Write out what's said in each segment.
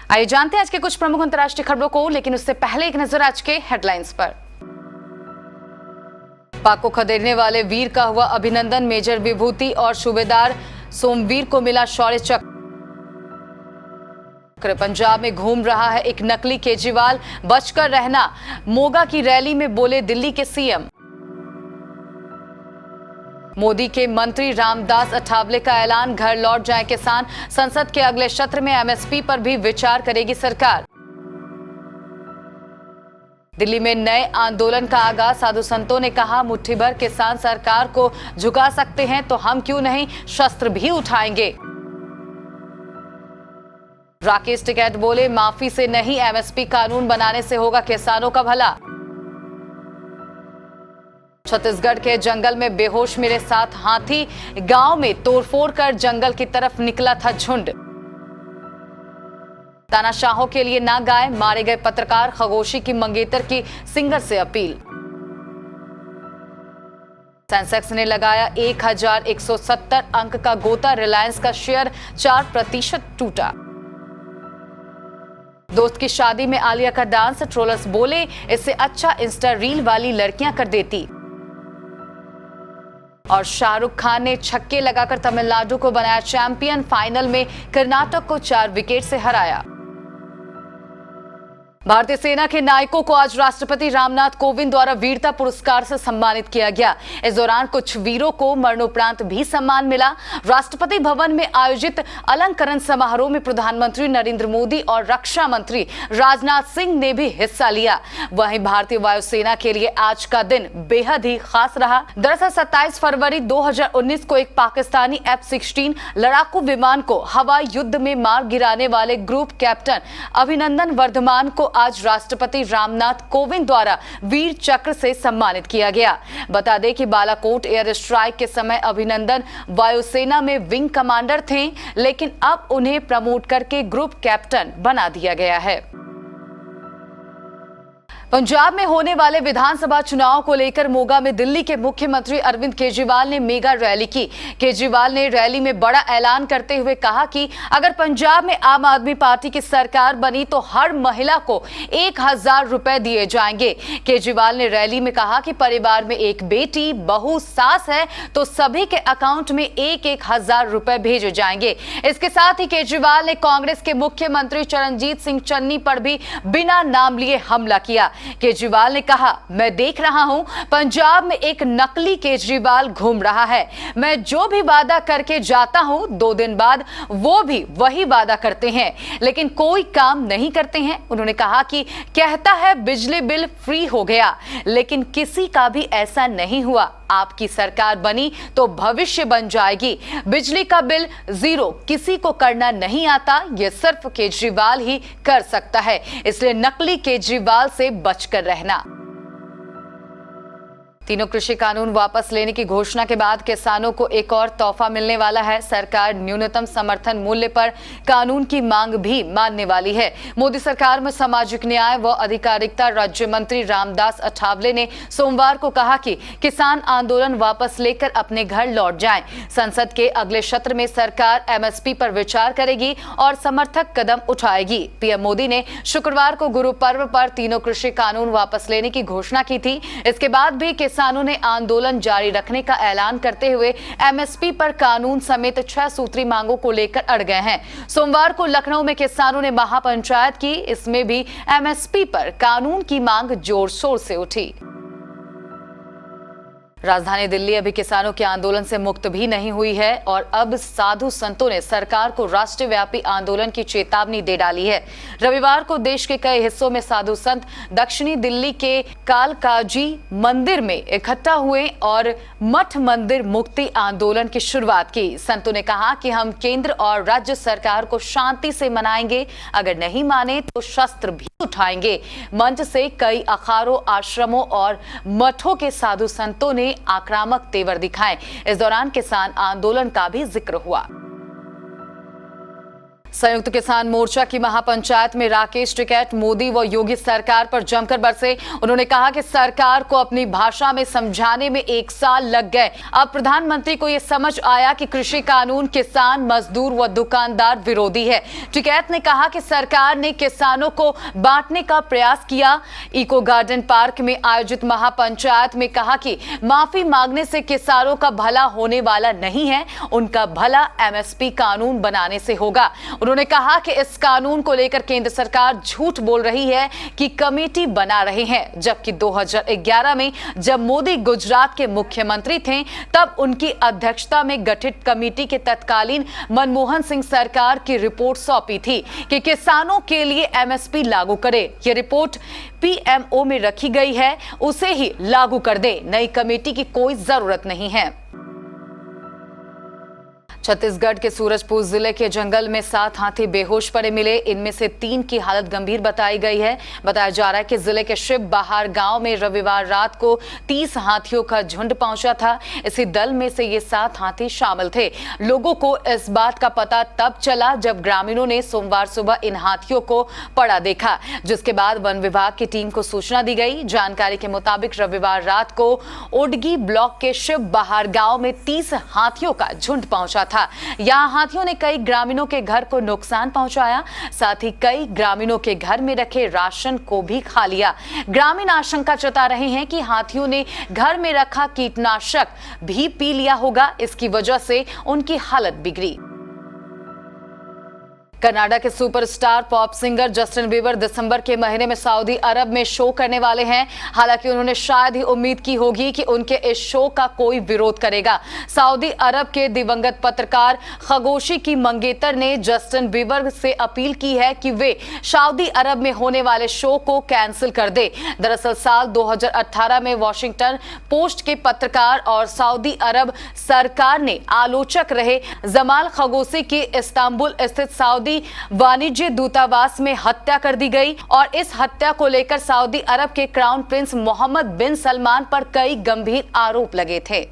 आइए जानते हैं आज के कुछ प्रमुख अंतर्राष्ट्रीय खबरों को, लेकिन उससे पहले एक नजर आज के हेडलाइंस पर। पाक को खदेड़ने वाले वीर का हुआ अभिनंदन। मेजर विभूति और सूबेदार सोमवीर को मिला शौर्य चक्र। पंजाब में घूम रहा है एक नकली केजरीवाल, बचकर रहना, मोगा की रैली में बोले दिल्ली के सीएम। मोदी के मंत्री रामदास अठावले का ऐलान, घर लौट जाए किसान। संसद के अगले सत्र में एमएसपी पर भी विचार करेगी सरकार। दिल्ली में नए आंदोलन का आगाज। साधु संतों ने कहा, मुट्ठी भर किसान सरकार को झुका सकते हैं तो हम क्यों नहीं, शस्त्र भी उठाएंगे। राकेश टिकैत बोले, माफी से नहीं, एमएसपी कानून बनाने से होगा किसानों का भला। छत्तीसगढ़ के जंगल में बेहोश मिले 7 हाथी। गांव में तोड़फोड़ कर जंगल की तरफ निकला था झुंड। तानाशाहों के लिए ना गाय, मारे गए पत्रकार। खगोशी की मंगेतर की सिंगर से अपील। सेंसेक्स ने लगाया 1170 अंक का गोता। रिलायंस का शेयर 4% टूटा। दोस्त की शादी में आलिया का डांस। ट्रोलर्स बोले, इससे अच्छा इंस्टा रील वाली लड़कियां कर देती। और शाहरुख खान ने छक्के लगाकर तमिलनाडु को बनाया चैंपियन। फाइनल में कर्नाटक को 4 विकेट से हराया। भारतीय सेना के नायकों को आज राष्ट्रपति रामनाथ कोविंद द्वारा वीरता पुरस्कार से सम्मानित किया गया। इस दौरान कुछ वीरों को मरणोपरांत भी सम्मान मिला। राष्ट्रपति भवन में आयोजित अलंकरण समारोह में प्रधानमंत्री नरेंद्र मोदी और रक्षा मंत्री राजनाथ सिंह ने भी हिस्सा लिया। वहीं भारतीय वायुसेना के लिए आज का दिन बेहद ही खास रहा। दरअसल 27 फरवरी 2019 को एक पाकिस्तानी F-16 लड़ाकू विमान को हवाई युद्ध में मार गिराने वाले ग्रुप कैप्टन अभिनंदन वर्धमान को आज राष्ट्रपति रामनाथ कोविंद द्वारा वीर चक्र से सम्मानित किया गया। बता दें कि बालाकोट एयर स्ट्राइक के समय अभिनंदन वायुसेना में विंग कमांडर थे, लेकिन अब उन्हें प्रमोट करके ग्रुप कैप्टन बना दिया गया है। पंजाब में होने वाले विधानसभा चुनाव को लेकर मोगा में दिल्ली के मुख्यमंत्री अरविंद केजरीवाल ने मेगा रैली की। केजरीवाल ने रैली में बड़ा ऐलान करते हुए कहा कि अगर पंजाब में आम आदमी पार्टी की सरकार बनी तो हर महिला को 1000 रुपए दिए जाएंगे। केजरीवाल ने रैली में कहा कि परिवार में एक बेटी, बहू, सास है तो सभी के अकाउंट में 1000 रुपए भेजे जाएंगे। इसके साथ ही केजरीवाल ने कांग्रेस के मुख्यमंत्री चरणजीत सिंह चन्नी पर भी बिना नाम लिए हमला किया। केजरीवाल ने कहा, मैं देख रहा हूं पंजाब में एक नकली केजरीवाल घूम रहा है। मैं जो भी वादा करके जाता हूं 2 दिन बाद वो भी वही वादा करते हैं, लेकिन कोई काम नहीं करते हैं। उन्होंने कहा कि कहता है बिजली बिल फ्री हो गया, लेकिन किसी का भी ऐसा नहीं हुआ। आपकी सरकार बनी तो भविष्य बन जाएगी। बिजली का बिल 0 किसी को करना नहीं आता, यह सिर्फ केजरीवाल ही कर सकता है। इसलिए नकली केजरीवाल से बचकर रहना। तीनों कृषि कानून वापस लेने की घोषणा के बाद किसानों को एक और तोहफा मिलने वाला है। सरकार न्यूनतम समर्थन मूल्य पर कानून की मांग भी मानने वाली है। मोदी सरकार में सामाजिक न्याय व अधिकारिता राज्य मंत्री रामदास अठावले ने सोमवार को कहा कि किसान आंदोलन वापस लेकर अपने घर लौट जाएं। संसद के अगले सत्र में सरकार एमएसपी पर विचार करेगी और समर्थक कदम उठाएगी। पीएम मोदी ने शुक्रवार को गुरु पर्व पर तीनों कृषि कानून वापस लेने की घोषणा की थी। इसके बाद भी किसानों ने आंदोलन जारी रखने का ऐलान करते हुए एमएसपी पर कानून समेत 6 सूत्री मांगों को लेकर अड़ गए हैं। सोमवार को लखनऊ में किसानों ने महापंचायत की। इसमें भी एमएसपी पर कानून की मांग जोर शोर से उठी। राजधानी दिल्ली अभी किसानों के आंदोलन से मुक्त भी नहीं हुई है और अब साधु संतों ने सरकार को राष्ट्रव्यापी आंदोलन की चेतावनी दे डाली है। रविवार को देश के कई हिस्सों में साधु संत दक्षिणी दिल्ली के कालकाजी मंदिर में इकट्ठा हुए और मठ मंदिर मुक्ति आंदोलन की शुरुआत की। संतों ने कहा कि हम केंद्र और राज्य सरकार को शांति से मनाएंगे, अगर नहीं माने तो शस्त्र भी उठाएंगे। मंच से कई अखाड़ों, आश्रमों और मठों के साधु संतों ने आक्रामक तेवर दिखाए। इस दौरान किसान आंदोलन का भी जिक्र हुआ। संयुक्त किसान मोर्चा की महापंचायत में राकेश टिकैत मोदी व योगी सरकार पर जमकर बरसे। उन्होंने कहा कि सरकार को अपनी भाषा में समझाने में 1 साल लग गए। अब प्रधानमंत्री को यह समझ आया कि कृषि कानून किसान, मजदूर व दुकानदार विरोधी है। टिकैत ने कहा कि सरकार ने किसानों को बांटने का प्रयास किया। इको गार्डन पार्क में आयोजित महापंचायत में कहा कि माफी मांगने से किसानों का भला होने वाला नहीं है, उनका भला एमएसपी कानून बनाने से होगा। उन्होंने कहा कि इस कानून को लेकर केंद्र सरकार झूठ बोल रही है कि कमेटी बना रहे हैं, जबकि 2011 में जब मोदी गुजरात के मुख्यमंत्री थे तब उनकी अध्यक्षता में गठित कमेटी के तत्कालीन मनमोहन सिंह सरकार की रिपोर्ट सौंपी थी कि किसानों के लिए एमएसपी लागू करे। यह रिपोर्ट पीएमओ में रखी गई है, उसे ही लागू कर दे, नई कमेटी की कोई जरूरत नहीं है। छत्तीसगढ़ के सूरजपुर जिले के जंगल में 7 हाथी बेहोश पड़े मिले। इनमें से 3 की हालत गंभीर बताई गई है। बताया जा रहा है कि जिले के शिव बहार गांव में रविवार रात को 30 हाथियों का झुंड पहुंचा था। इसी दल में से ये 7 हाथी शामिल थे। लोगों को इस बात का पता तब चला जब ग्रामीणों ने सोमवार सुबह इन हाथियों को पड़ा देखा, जिसके बाद वन विभाग की टीम को सूचना दी गई। जानकारी के मुताबिक रविवार रात को ओडगी ब्लॉक के शिव बहार गांव में 30 हाथियों का झुंड पहुंचा था। यहां हाथियों ने कई ग्रामीणों के घर को नुकसान पहुंचाया, साथ ही कई ग्रामीणों के घर में रखे राशन को भी खा लिया। ग्रामीण आशंका जता रहे हैं कि हाथियों ने घर में रखा कीटनाशक भी पी लिया होगा, इसकी वजह से उनकी हालत बिगड़ी। कनाडा के superstar pop singer Justin Bieber दिसंबर के महीने में सऊदी अरब में शो करने वाले हैं। हालांकि उन्होंने शायद ही उम्मीद की होगी कि उनके इस शो का कोई विरोध करेगा। सऊदी अरब के दिवंगत पत्रकार खगोशी की मंगेतर ने जस्टिन बीबर से अपील की है कि वे सऊदी अरब में होने वाले शो को कैंसिल कर दे। दरअसल साल 2018 में वॉशिंगटन पोस्ट के पत्रकार और सऊदी अरब सरकार ने आलोचक रहे जमाल खगोशी की इस्तांबुल स्थित सऊदी वाणिज्य दूतावास में हत्या कर दी गई और इस हत्या को लेकर सऊदी अरब के क्राउन प्रिंस मोहम्मद बिन सलमान पर कई गंभीर आरोप लगे थे।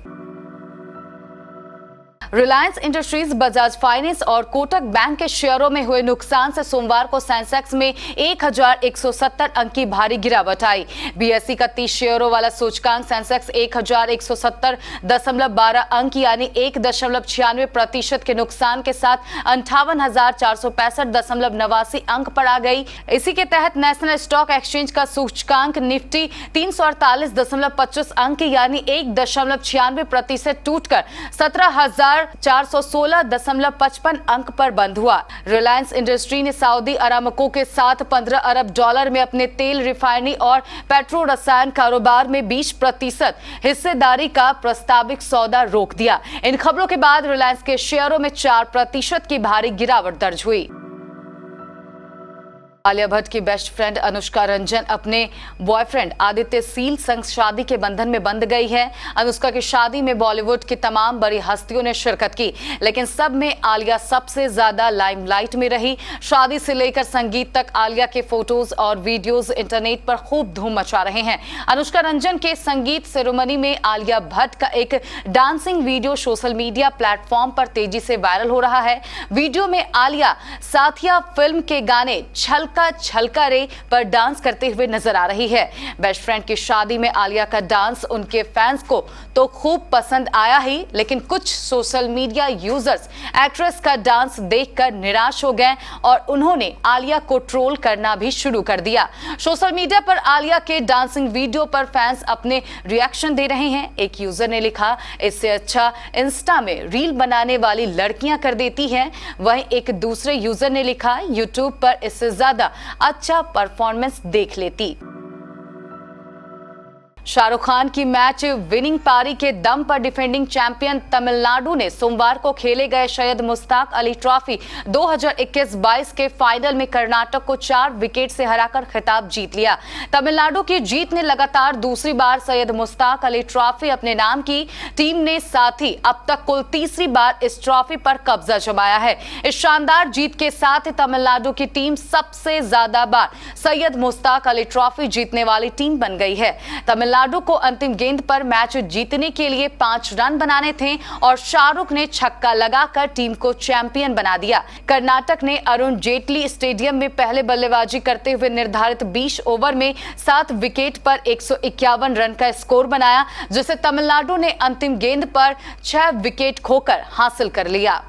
रिलायंस इंडस्ट्रीज, बजाज फाइनेंस और कोटक बैंक के शेयरों में हुए नुकसान से सोमवार को सेंसेक्स में 1170 अंक की भारी गिरावट आई। बीएसई का 30 शेयरों वाला सूचकांक सेंसेक्स 1170.12 अंक यानी 1.96% के नुकसान के साथ 58,465.89 अंक पर आ गई। इसी के तहत नेशनल स्टॉक एक्सचेंज का सूचकांक निफ्टी 348.25 अंक यानी 1.96% टूटकर 17,416.55 अंक पर बंद हुआ। रिलायंस इंडस्ट्री ने सऊदी अरामको के साथ $15 अरब में अपने तेल रिफाइनरी और पेट्रो रसायन कारोबार में 20% हिस्सेदारी का प्रस्तावित सौदा रोक दिया। इन खबरों के बाद रिलायंस के शेयरों में 4% की भारी गिरावट दर्ज हुई। आलिया भट्ट की बेस्ट फ्रेंड अनुष्का रंजन अपने बॉयफ्रेंड आदित्य सील संग शादी के बंधन में बंध गई है। अनुष्का की शादी में बॉलीवुड की तमाम बड़ी हस्तियों ने शिरकत की, लेकिन सब में आलिया सबसे ज्यादा लाइमलाइट में रही। शादी से लेकर संगीत तक आलिया के फोटोज और वीडियोस इंटरनेट पर खूब धूम मचा रहे हैं। अनुष्का रंजन के संगीत सेरेमनी में आलिया भट्ट का एक dancing video social media platform पर तेजी से वायरल हो रहा है। वीडियो में आलिया साथिया फिल्म के गाने छलका रे पर डांस करते हुए नजर आ रही है। बेस्ट फ्रेंड की शादी में आलिया का डांस उनके फैंस को तो खूब पसंद आया ही, लेकिन कुछ सोशल मीडिया यूजर्स एक्ट्रेस का डांस देखकर निराश हो गए और उन्होंने आलिया को ट्रोल करना भी शुरू कर दिया। सोशल मीडिया पर आलिया के डांसिंग वीडियो पर फैंस अपने रिएक्शन दे रहे हैं। एक यूजर ने लिखा, इससे अच्छा इंस्टा में रील बनाने वाली लड़कियां कर देती हैं। वहीं एक दूसरे यूजर ने लिखा, यूट्यूब पर इससे ज्यादा अच्छा परफॉर्मेंस देख लेती। शाहरुख खान की मैच विनिंग पारी के दम पर डिफेंडिंग चैंपियन तमिलनाडु ने सोमवार को खेले गए सैयद मुश्ताक अली ट्रॉफी 2021-22 के फाइनल में कर्नाटक को 4 विकेट से हराकर खिताब जीत लिया। तमिलनाडु की जीत ने लगातार दूसरी बार सैयद मुश्ताक अली ट्रॉफी अपने नाम की। टीम ने साथ ही अब तक कुल तीसरी बार इस ट्रॉफी पर कब्जा जमाया है। इस शानदार जीत के साथ ही तमिलनाडु की टीम सबसे ज्यादा बार सैयद मुश्ताक अली ट्रॉफी जीतने वाली टीम बन गई है। तमिलनाडु को अंतिम गेंद पर मैच जीतने के लिए 5 रन बनाने थे और शाहरुख ने छक्का लगाकर टीम को चैंपियन बना दिया। कर्नाटक ने अरुण जेटली स्टेडियम में पहले बल्लेबाजी करते हुए निर्धारित 20 ओवर में 7 विकेट पर 151 रन का स्कोर बनाया, जिसे तमिलनाडु ने अंतिम गेंद पर 6 विकेट खोकर हासिल कर लिया।